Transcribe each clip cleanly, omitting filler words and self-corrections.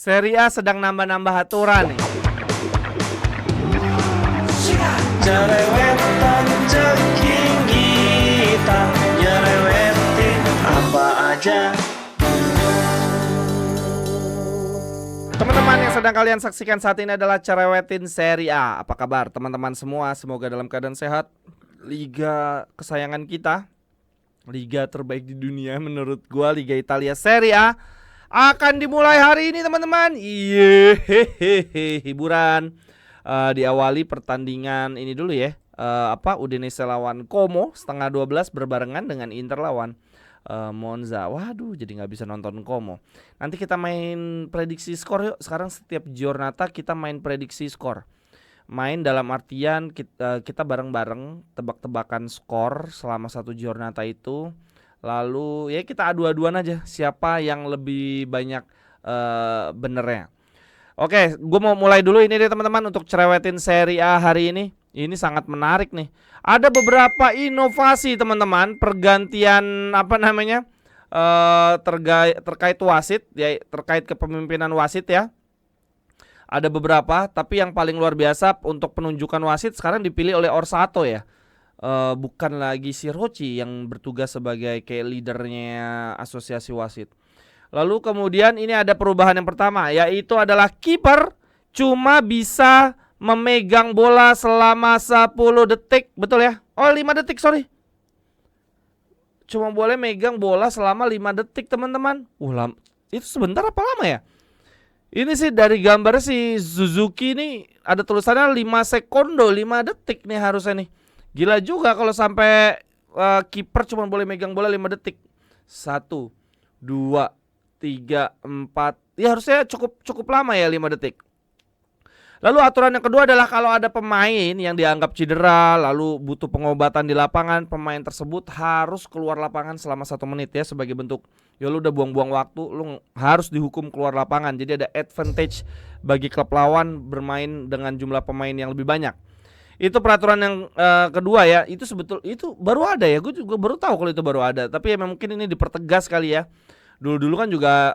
Serie A sedang nambah-nambah aturan nih. Jerewetan ceking kita, nyerewetin apa aja. Teman-teman yang sedang kalian saksikan saat ini adalah Cerewetin Serie A. Apa kabar teman-teman semua? Semoga dalam keadaan sehat. Liga kesayangan kita, liga terbaik di dunia menurut gua, Liga Italia Serie A, akan dimulai hari ini teman-teman. Hiburan. Diawali pertandingan ini dulu ya. Udinese lawan Como setengah 12 berbarengan dengan Inter lawan Monza. Waduh, jadi nggak bisa nonton Como. Nanti kita main prediksi skor yuk. Sekarang setiap giornata kita main prediksi skor. Main dalam artian kita bareng-bareng tebak-tebakan skor selama satu giornata itu. Lalu ya kita adu-aduan aja siapa yang lebih banyak benernya. Oke, gue mau mulai dulu ini deh teman-teman untuk Cerewetin Serie A hari ini. Ini sangat menarik nih. Ada beberapa inovasi teman-teman, pergantian terkait wasit ya, terkait kepemimpinan wasit ya. Ada beberapa, tapi yang paling luar biasa untuk penunjukan wasit sekarang dipilih oleh Orsato ya. Bukan lagi si Rocci yang bertugas sebagai kayak leadernya asosiasi wasit. Lalu kemudian ini ada perubahan yang pertama, yaitu adalah kiper cuma bisa memegang bola selama 10 detik, betul ya? Oh 5 detik sorry. Cuma boleh megang bola selama 5 detik teman-teman. Itu sebentar apa lama ya? Ini sih dari gambar si Suzuki ini ada tulisannya 5 sekondo, 5 detik nih harusnya nih. Gila juga kalau sampai kiper cuma boleh megang bola 5 detik. 1, 2, 3, 4. Ya harusnya cukup lama ya 5 detik. Lalu aturan yang kedua adalah kalau ada pemain yang dianggap cedera lalu butuh pengobatan di lapangan, pemain tersebut harus keluar lapangan selama 1 menit ya, sebagai bentuk ya lu udah buang-buang waktu, lu harus dihukum keluar lapangan. Jadi ada advantage bagi klub lawan bermain dengan jumlah pemain yang lebih banyak. Itu peraturan yang kedua ya. Itu baru ada ya. Gue juga baru tahu kalau itu baru ada. Tapi ya mungkin ini dipertegas kali ya. Dulu kan juga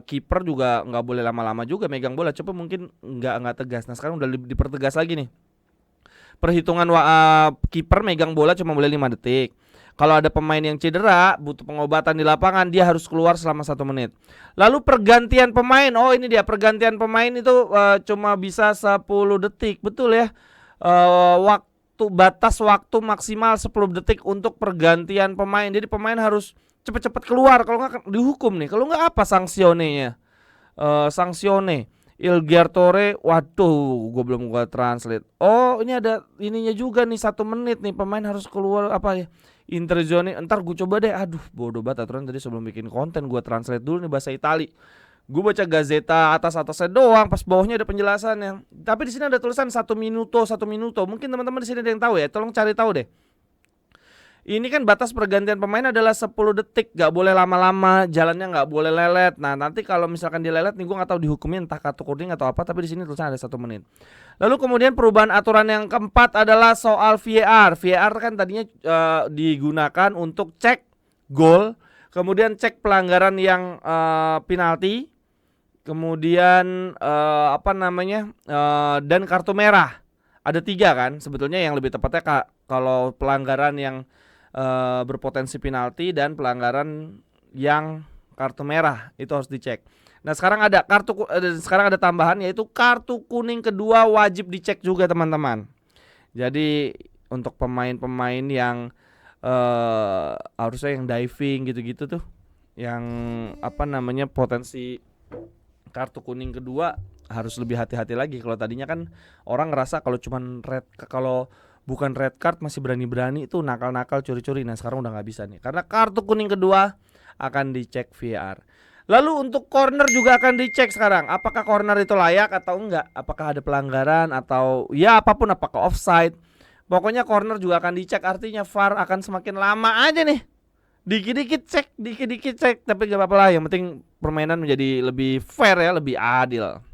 kiper juga nggak boleh lama-lama juga megang bola. Coba mungkin nggak tegas. Nah sekarang udah dipertegas lagi nih. Perhitungan kiper megang bola cuma boleh 5 detik. Kalau ada pemain yang cedera butuh pengobatan di lapangan, dia harus keluar selama 1 menit. Lalu pergantian pemain. Oh ini dia, pergantian pemain itu cuma bisa 10 detik. Betul ya. Batas waktu maksimal 10 detik untuk pergantian pemain. Jadi pemain harus cepet-cepet keluar, kalau nggak dihukum nih. Kalau nggak apa sanksione Il Giartore. Waduh, gue belum translate. Oh ini ada ininya juga nih, 1 menit nih pemain harus keluar apa ya, interzone. Ntar gue coba deh. Aduh bodoh banget aturan tadi sebelum bikin konten. Gue translate dulu nih bahasa Itali. Gue baca Gazeta atasnya doang, pas bawahnya ada penjelasannya. Tapi di sini ada tulisan 1 minuto. Mungkin teman-teman di sini ada yang tahu ya. Tolong cari tahu deh. Ini kan batas pergantian pemain adalah 10 detik, gak boleh lama-lama, jalannya gak boleh lelet. Nah nanti kalau misalkan dilelet nih, gue gak tahu dihukumin entah kartu kuning atau apa, tapi di sini tulisan ada 1 menit. Lalu kemudian perubahan aturan yang keempat adalah soal VAR. VAR kan tadinya digunakan untuk cek gol, kemudian cek pelanggaran yang penalti, kemudian dan kartu merah. Ada 3 kan sebetulnya, yang lebih tepatnya kalau pelanggaran yang berpotensi penalti dan pelanggaran yang kartu merah itu harus dicek. Nah sekarang ada tambahan, yaitu kartu kuning kedua wajib dicek juga teman-teman. Jadi untuk pemain-pemain yang harusnya yang diving gitu-gitu tuh, yang potensi kartu kuning kedua harus lebih hati-hati lagi. Kalau tadinya kan orang ngerasa kalau bukan red card masih berani-berani itu nakal-nakal, curi-curi. Nah sekarang udah nggak bisa nih, karena kartu kuning kedua akan dicek VAR. Lalu untuk corner juga akan dicek sekarang. Apakah corner itu layak atau enggak? Apakah ada pelanggaran atau ya apapun, apakah offside. Pokoknya corner juga akan dicek. Artinya VAR akan semakin lama aja nih. Dikit-dikit cek. Tapi gak apa-apa lah, yang penting permainan menjadi lebih fair ya, lebih adil.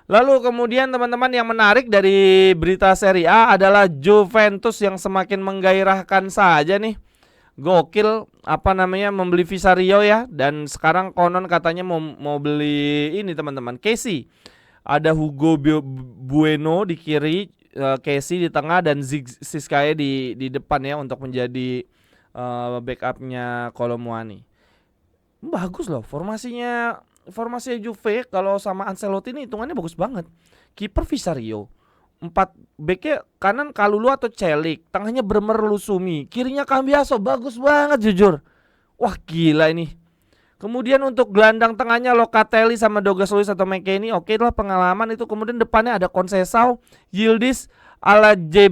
Lalu kemudian teman-teman, yang menarik dari berita Serie A adalah Juventus yang semakin menggairahkan saja nih. gokil membeli Visario ya, dan sekarang konon katanya mau beli ini teman-teman, Casey. Ada Hugo Bueno di kiri, Casey di tengah, dan Siskae di depan ya untuk menjadi backupnya Kolomuani. Bagus loh formasinya Juve kalau sama Ancelotti ini hitungannya bagus banget. Kiper Visario, 4 backnya kanan Kalulu atau Celik, tengahnya Bremer Lusumi, kirinya Cambiaso, bagus banget jujur. Wah gila ini. Kemudian untuk gelandang tengahnya Locatelli sama Douglas Luiz atau McKennie, oke lah pengalaman itu. Kemudian depannya ada Conceição, Yildiz,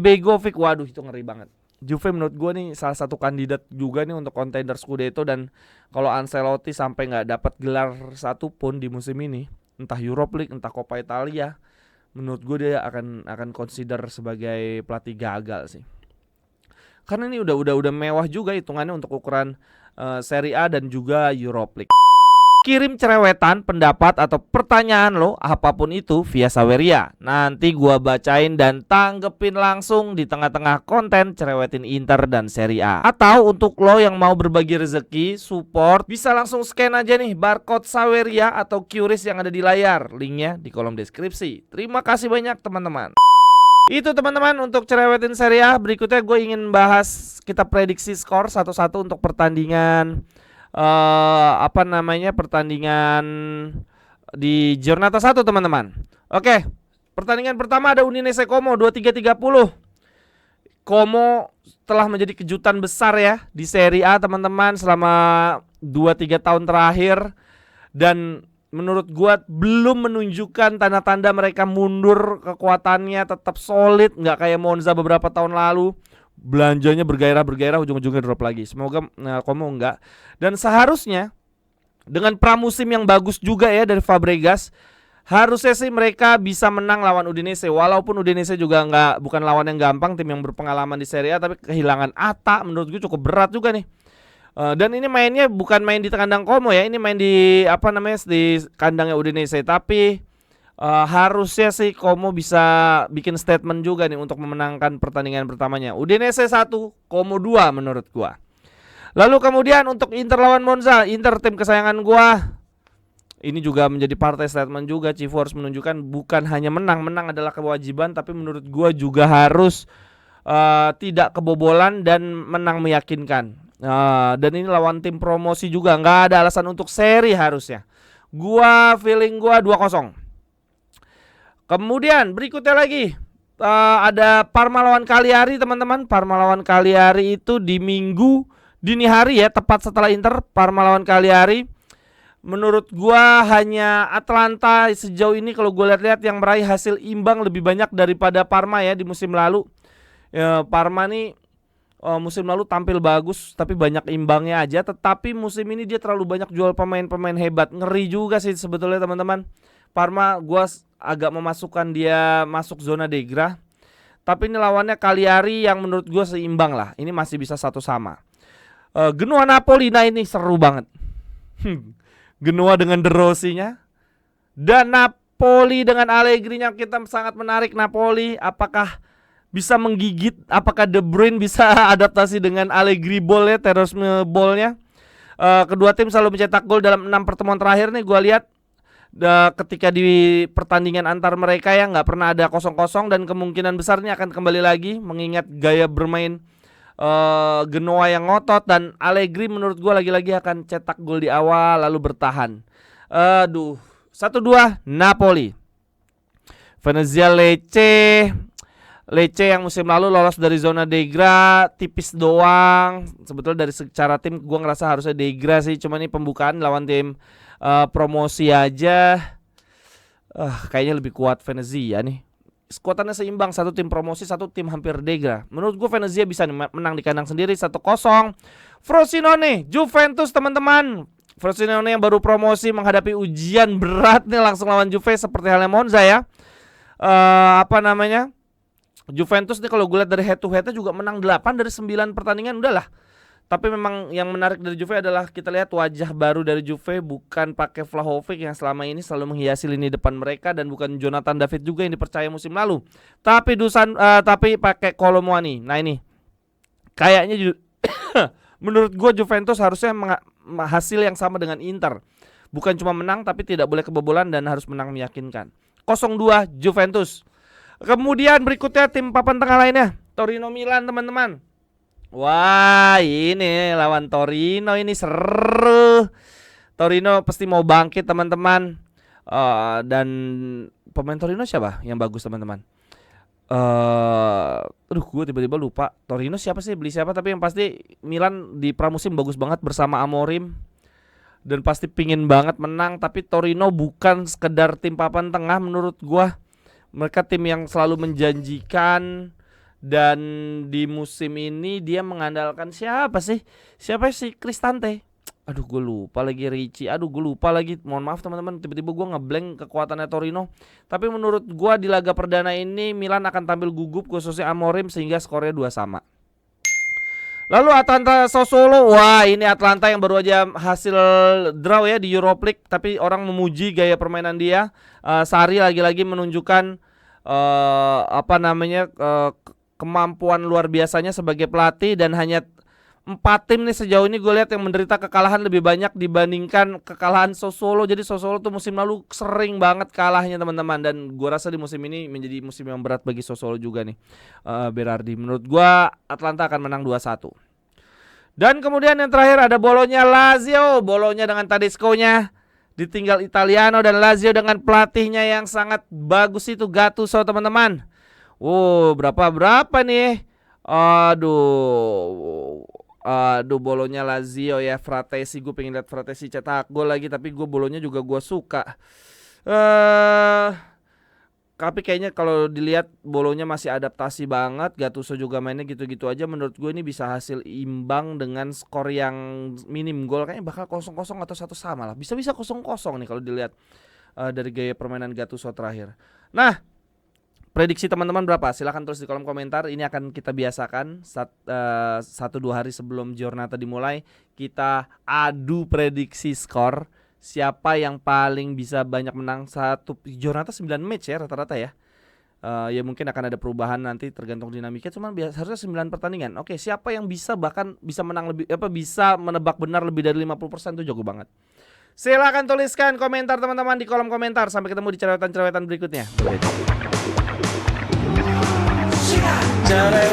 Begovic. Waduh itu ngeri banget. Juve menurut gue nih salah satu kandidat juga nih untuk contender Scudetto, dan kalau Ancelotti sampai nggak dapat gelar satupun di musim ini, entah Europa League entah Coppa Italia, menurut gue dia akan consider sebagai pelatih gagal sih. Karena ini udah mewah juga hitungannya untuk ukuran Serie A dan juga Europa League. Kirim cerewetan, pendapat atau pertanyaan lo apapun itu via Saweria. Nanti gua bacain dan tanggepin langsung di tengah-tengah konten cerewetin Inter dan Serie A. Atau untuk lo yang mau berbagi rezeki, support, bisa langsung scan aja nih barcode Saweria atau QRIS yang ada di layar. Linknya di kolom deskripsi. Terima kasih banyak teman-teman. Itu teman-teman untuk cerewetin Serie A. Berikutnya gue ingin bahas, kita prediksi skor satu-satu untuk pertandingan pertandingan di Giornata 1 teman-teman. Oke, pertandingan pertama ada Udinese Como 23:30. Como telah menjadi kejutan besar ya di Serie A teman-teman selama 2-3 tahun terakhir, dan menurut gua belum menunjukkan tanda-tanda mereka mundur, kekuatannya tetap solid, nggak kayak Monza beberapa tahun lalu. Belanjanya bergairah ujung-ujungnya drop lagi. Semoga Como enggak. Dan seharusnya dengan pramusim yang bagus juga ya dari Fabregas, harusnya sih mereka bisa menang lawan Udinese. Walaupun Udinese juga bukan lawan yang gampang, tim yang berpengalaman di Serie A, tapi kehilangan Atta menurut gue cukup berat juga nih. Dan ini mainnya bukan main di kandang Como ya, ini main di di kandangnya Udinese. Tapi harusnya sih Como bisa bikin statement juga nih untuk memenangkan pertandingan pertamanya. Udinese 1, Como 2 menurut gua. Lalu kemudian untuk Inter lawan Monza, Inter tim kesayangan gua. Ini juga menjadi partai statement juga. Cifu harus menunjukkan bukan hanya menang adalah kewajiban, tapi menurut gua juga harus tidak kebobolan dan menang meyakinkan. Dan ini lawan tim promosi juga, nggak ada alasan untuk seri harusnya. Feeling gua 2-0. Kemudian berikutnya lagi ada Parma lawan Cagliari teman-teman. Parma lawan Cagliari itu di Minggu dini hari ya, tepat setelah Inter. Parma lawan Cagliari, menurut gua hanya Atalanta sejauh ini kalau gue lihat-lihat yang meraih hasil imbang lebih banyak daripada Parma ya di musim lalu. Parma nih musim lalu tampil bagus tapi banyak imbangnya aja. Tetapi musim ini dia terlalu banyak jual pemain-pemain hebat. Ngeri juga sih sebetulnya teman-teman. Parma gua agak memasukkan dia masuk zona degra. Tapi ini lawannya Cagliari yang menurut gua seimbang lah. Ini masih bisa satu sama. Genoa Napoli, nah ini seru banget. Genoa dengan De Rossi-nya dan Napoli dengan Allegri-nya, kita sangat menarik. Napoli apakah bisa menggigit, apakah De Bruyne bisa adaptasi dengan Allegri ball-nya, terorisme ball-nya. Kedua tim selalu mencetak gol dalam 6 pertemuan terakhir nih gua lihat. Ketika di pertandingan antar mereka ya nggak pernah ada 0-0, dan kemungkinan besar ini akan kembali lagi mengingat gaya bermain Genoa yang ngotot, dan Allegri menurut gue lagi-lagi akan cetak gol di awal lalu bertahan. 1-2 Napoli. Venezia Lecce yang musim lalu lolos dari zona degra tipis doang. Sebetulnya dari secara tim gue ngerasa harusnya degra sih, cuma ini pembukaan lawan tim promosi aja. Kayaknya lebih kuat Venezia nih. Skuatannya seimbang, satu tim promosi, satu tim hampir degra. Menurut gue Venezia bisa menang di kandang sendiri 1-0. Frosinone, Juventus teman-teman. Frosinone yang baru promosi menghadapi ujian berat nih langsung lawan Juve seperti halnya Monza ya. Juventus nih kalau gue lihat dari head to headnya juga menang 8 dari 9 pertandingan, udahlah. Tapi memang yang menarik dari Juve adalah kita lihat wajah baru dari Juve, bukan pakai Vlahovic yang selama ini selalu menghiasi lini depan mereka, dan bukan Jonathan David juga yang dipercaya musim lalu. Tapi pakai Kolo Muani. Nah ini kayaknya Menurut gua Juventus harusnya hasil yang sama dengan Inter. Bukan cuma menang tapi tidak boleh kebobolan dan harus menang meyakinkan. 0-2 Juventus. Kemudian berikutnya tim papan tengah lainnya, Torino Milan teman-teman. Wah, ini lawan Torino ini seru. Torino pasti mau bangkit teman-teman. Dan pemain Torino siapa yang bagus teman-teman? Gue tiba-tiba lupa Torino siapa sih, beli siapa, tapi yang pasti Milan di pramusim bagus banget bersama Amorim dan pasti pingin banget menang. Tapi Torino bukan sekedar tim papan tengah menurut gua, mereka tim yang selalu menjanjikan. Dan di musim ini dia mengandalkan siapa sih Cristante. Aduh gue lupa lagi, Ricci. Aduh gue lupa lagi, mohon maaf teman-teman, tiba-tiba gue ngeblank kekuatannya Torino. Tapi menurut gue di laga perdana ini Milan akan tampil gugup khususnya Amorim sehingga skornya 2-2. Lalu Atalanta Sassuolo. Wah, ini Atalanta yang baru aja hasil draw ya di Europa League, tapi orang memuji gaya permainan dia. Sarri lagi-lagi menunjukkan kemampuan luar biasanya sebagai pelatih, dan hanya 4 tim nih sejauh ini gue lihat yang menderita kekalahan lebih banyak dibandingkan kekalahan Sassuolo. Jadi Sassuolo tuh musim lalu sering banget kalahnya teman-teman, dan gue rasa di musim ini menjadi musim yang berat bagi Sassuolo juga nih. Berardi menurut gue Atalanta akan menang 2-1. Dan kemudian yang terakhir ada Bolonya Lazio. Bolonya dengan Tedesco-nya ditinggal Italiano, dan Lazio dengan pelatihnya yang sangat bagus itu Gattuso teman-teman. Berapa nih? Aduh Bolonya Lazio ya, Fratesi. Gue pengen lihat Fratesi cetak gol lagi, tapi gue Bolonya juga gue suka. Tapi kayaknya kalau dilihat Bolonya masih adaptasi banget. Gattuso juga mainnya gitu-gitu aja. Menurut gue ini bisa hasil imbang dengan skor yang minim gol. Kayaknya bakal 0-0 atau 1 sama lah. Bisa-bisa 0-0 nih kalau dilihat dari gaya permainan Gattuso terakhir. Nah, prediksi teman-teman berapa? Silahkan tulis di kolom komentar. Ini akan kita biasakan 1-2 hari sebelum Giornata dimulai. Kita adu prediksi skor. Siapa yang paling bisa banyak menang Giornata 9 match ya rata-rata ya. Ya mungkin akan ada perubahan nanti tergantung dinamika, cuman harusnya 9 pertandingan. Oke, siapa yang bisa menang lebih bisa menebak benar lebih dari 50% itu jago banget. Silahkan tuliskan komentar teman-teman di kolom komentar. Sampai ketemu di cerewetan-cerewetan berikutnya. Cerewetan